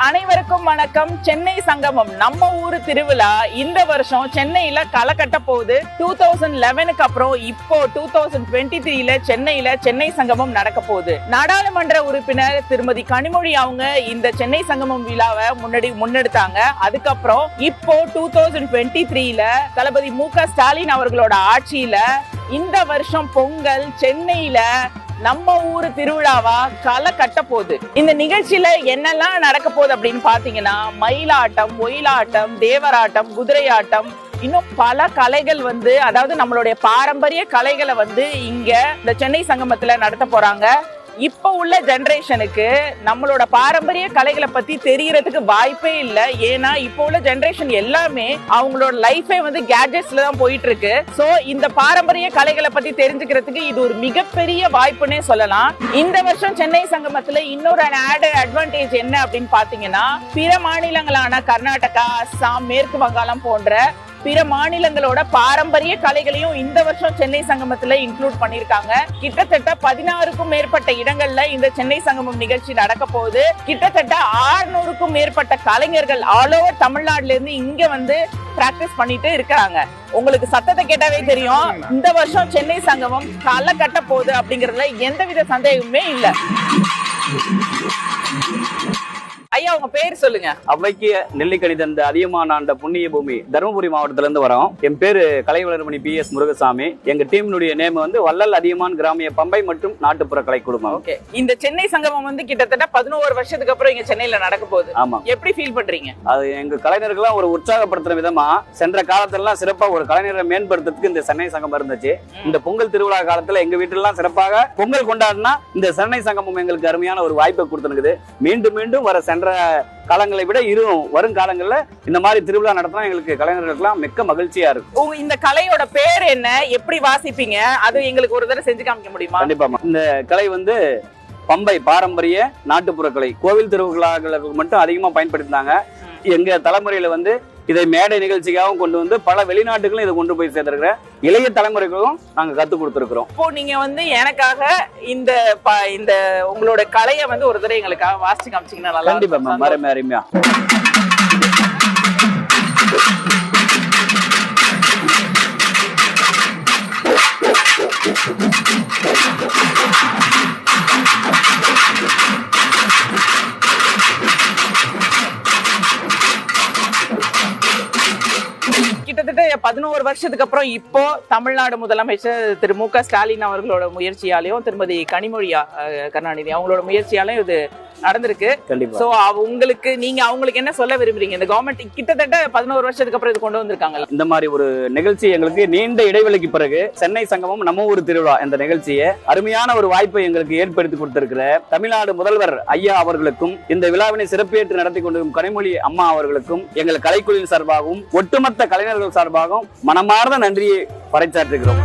அனைவருக்கும் வணக்கம். சென்னை சங்கமம் நம்ம ஊரு திருவிழா இந்த வருஷம் சென்னையில களை கட்ட போகுது. 2011க்கு அப்புறம் இப்போ 2023ல சென்னையில சென்னை சங்கமம் நடக்க போகுது. நாடாளுமன்ற உறுப்பினர் திருமதி கனிமொழி அவங்க இந்த சென்னை சங்கமம் விழாவை முன்னெடுத்தாங்க. அதுக்கப்புறம் இப்போ 2023ல தளபதி மு.க. ஸ்டாலின் அவர்களோட ஆட்சியில இந்த வருஷம் பொங்கல் சென்னையில நம்ம ஊரு திருவிழாவா களை கட்ட போகுது. இந்த நிகழ்ச்சியில என்னெல்லாம் நடக்க போகுது அப்படின்னு பாத்தீங்கன்னா, மயிலாட்டம், ஒயிலாட்டம், தேவராட்டம், குதிரையாட்டம், இன்னும் பல கலைகள் அதாவது நம்மளுடைய பாரம்பரிய கலைகளை இங்க இந்த சென்னை சங்கமத்துல நடத்த போறாங்க. இப்ப உள்ள ஜெனரேஷனுக்கு நம்மளோட பாரம்பரிய கலைகளை பத்தி தெரியறதுக்கு வாய்ப்பே இல்லை. ஏன்னா இப்ப உள்ள ஜெனரேஷன் எல்லாமே அவங்களோட லைஃபே கேட்ஜெட்ஸ்ல தான் போயிட்டு இருக்கு. சோ இந்த பாரம்பரிய கலைகளை பத்தி தெரிஞ்சுக்கிறதுக்கு இது ஒரு மிகப்பெரிய வாய்ப்புன்னே சொல்லலாம். இந்த வருஷம் சென்னை சங்கமத்துல இன்னொரு அட்வான்டேஜ் என்ன அப்படின்னு பாத்தீங்கன்னா, பிற மாநிலங்களான கர்நாடகா, அஸ்ஸாம், மேற்கு வங்காளம் போன்ற பிற மாநிலங்களோட பாரம்பரிய கலைகளையும் இந்த வருஷம் சென்னை சங்கமத்துல இன்க்ளூட் பண்ணிருக்காங்க. கிட்டத்தட்ட 16க்கும் மேற்பட்ட இடங்கள்ல இந்த சென்னை சங்கமம் நிகழ்ச்சி நடக்க போகுது. கிட்டத்தட்ட 600க்கும் மேற்பட்ட கலைஞர்கள் ஆல் ஓவர் தமிழ்நாடுல இருந்து இங்க பிராக்டிஸ் பண்ணிட்டு இருக்காங்க. உங்களுக்கு சத்தத்தை கேட்டாவே தெரியும், இந்த வருஷம் சென்னை சங்கமம் களை கட்ட போகுது அப்படிங்கறதுல எந்தவித சந்தேகமே இல்லை. ஐயா, உங்க பேர் சொல்லுங்க. அவ்வைக்கிய நெல்லிக்கனி தந்த அதிகமான ஆண்ட புண்ணிய பூமி தருமபுரி மாவட்டத்துல இருந்து வரோம். என் பேரு கலைவளர்மணி PS முருகசாமி. எங்க டீமினுடைய நேம் வள்ளல் அதிகமான் கிராமிய பம்பை மற்றும் நாட்டுப்புற கலை குழுமம். ஓகே, இந்த சென்னை சங்கமம் கிட்டத்தட்ட 11 வருஷத்துக்கு அப்புறம் இங்க சென்னையில நடக்க போகுது. ஆமா, எப்படி ஃபீல் பண்றீங்க? அது எங்க கலைஞர்கள்லாம் ஒரு உற்சாகப்படுத்துற விதமா சென்ற காலத்துல சிறப்பா ஒரு கலைஞரை மேம்படுத்துறதுக்கு இந்த சென்னை சங்கமம் இருந்துச்சு. இந்த பொங்கல் திருவிழா காலத்துல எங்க வீட்டுல எல்லாம் சிறப்பாக பொங்கல் கொண்டாடினா இந்த சென்னை சங்கமம் எங்களுக்கு அருமையான ஒரு வாய்ப்பை கொடுத்துருக்குது. மீண்டும் மீண்டும் வர சென்ற காலங்களை விட வரும் காலங்கள்ல இந்த மாதிரி திருவிழா நடத்தினா எங்களுக்கு கலைஞர்களுக்கெல்லாம் மிக்க மகிழ்ச்சியா இருக்கும். இந்த கலையோட பேர் என்ன, எப்படி வாசிப்பீங்க, அது எங்களுக்கு ஒரு தடவை செஞ்சு காமிக்க முடியுமா? கண்டிப்பா. இந்த கலை பம்பை பாரம்பரிய நாட்டுப்புற கலை. கோவில் திருவிழாக்களுக்கு மட்டும் அதிகமா பயன்படுத்தினாங்க. எங்க தலைமுறையில இதை மேடை நிகழ்ச்சிக்காகவும் கொண்டு பல வெளிநாட்டுகளும் இதை கொண்டு போய் சேர்த்திருக்கிற இளைய தலைமுறைகளும் நாங்க கத்துக் கொடுத்திருக்கிறோம். இப்போ நீங்க எனக்காக இந்த உங்களோட கலையை ஒரு தடவை எங்களுக்காக வாசிச்சு காமிச்சீங்கன்னா நல்லா இருக்கும். கண்டிப்பா மேம், அருமையா. கிட்டத்தட்ட 11 வருஷத்துக்கு அப்புறம் இப்போ தமிழ்நாடு முதலமைச்சர் திரு மு.க. ஸ்டாலின் அவர்களோட முயற்சியாலையும் திருமதி கனிமொழி கருணாநிதி அவங்களோட முயற்சியாலையும் இது நடந்திருக்கு. சோ நீங்க அவங்களுக்கு என்ன சொல்ல விரும்புறீங்க? இந்த கவர்மெண்ட் கிட்டத்தட்ட 11 வருஷத்துக்கு அப்புறம் இது கொண்டு வந்திருக்காங்க. இந்த மாதிரி ஒரு நிகழ்ச்சி எங்களுக்கு நீண்ட இடைவெளிக்கு பிறகு சென்னை சங்கமம் நம்ம ஊர் திருவிழா இந்த நிகழ்ச்சியை அருமையான ஒரு வாய்ப்பை எங்களுக்கு ஏற்படுத்தி கொடுத்திருக்கிற தமிழ்நாடு முதல்வர் ஐயா அவர்களுக்கும் இந்த விழாவினை சிறப்பேற்று நடத்தி கொண்டிருக்கும் கனிமொழி அம்மா அவர்களுக்கும் எங்கள் கலைக்குழுவின் சார்பாகவும் ஒட்டுமொத்த கலைஞர்கள் சார்பாகவும் மனமார்ந்த நன்றியை பறைசாற்றுகிறோம்.